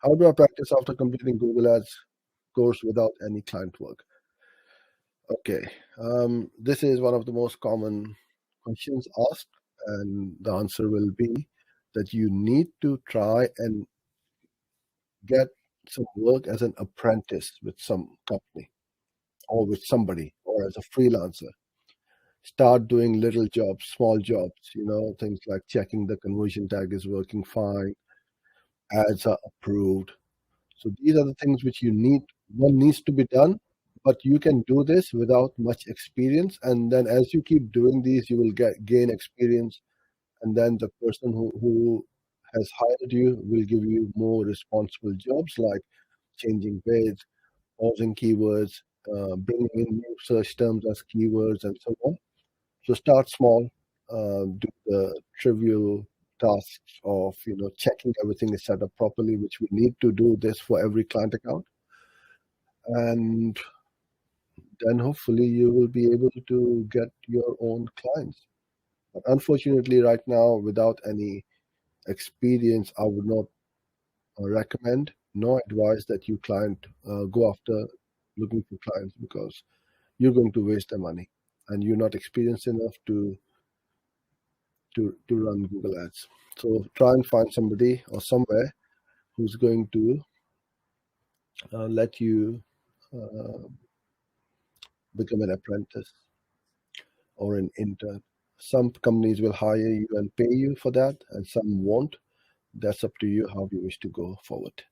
How do I practice after completing Google Ads course without any client work? Okay, this is one of the most common questions asked, and the answer will be that you need to try and get some work as an apprentice with some company or with somebody or as a freelancer. Start doing little jobs, small jobs, things like checking the conversion tag is working fine, ads are approved. So these are the things which one needs to be done, but you can do this without much experience. And then as you keep doing these, you will gain experience. And then the person who has hired you will give you more responsible jobs like changing page, pausing keywords, bringing in new search terms as keywords, and so on. So start small, do the trivial tasks of checking everything is set up properly, which we need to do this for every client account, and then hopefully you will be able to get your own clients. But unfortunately, right now, without any experience, I would not recommend nor advise that you client go after looking for clients because you're going to waste their money and you're not experienced enough to run Google Ads. So try and find somebody or somewhere who's going to let you uh, become an apprentice or an intern. Some companies will hire you and pay you for that, and some won't. That's up to you how you wish to go forward.